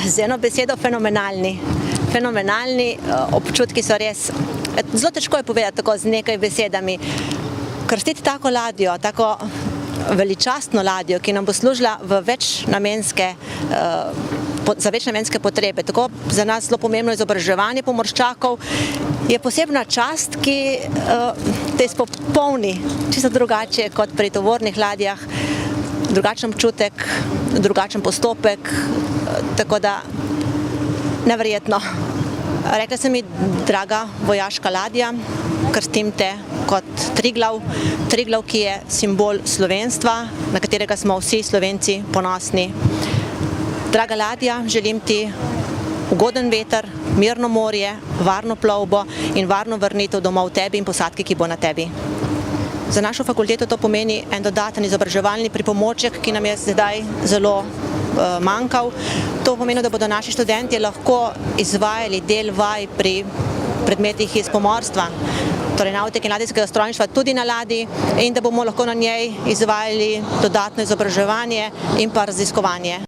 Z eno besedo fenomenalni. Fenomenalni, občutki so res, zelo težko je povedati tako z nekaj besedami. Krstiti tako ladjo, tako veličastno ladjo, ki nam bo služila za večnamenske potrebe, tako za nas zelo pomembno izobraževanje pomorščakov, je posebna čast, ki te izpopolni čisto drugače kot pri tovornih ladjah, drugačen občutek, drugačen postopek, tako da neverjetno. Rekla sem mi, draga vojaška ladja, krstim te kot Triglav, ki je simbol slovenstva, na katerega smo vsi Slovenci ponosni. Draga ladja, želim ti ugoden veter, mirno morje, varno plovbo in varno vrnitev domov tebi in posadki, ki bo na tebi. Za našo fakulteto to pomeni en dodaten izobraževalni pripomoček, ki nam je sedaj zelo manjkal. To pomeni, da bodo naši študentje lahko izvajali del vaj pri predmetih iz pomorstva, torej navtike in ladijskega strojništva tudi na ladji, in da bomo lahko na njej izvajali dodatno izobraževanje in pa raziskovanje.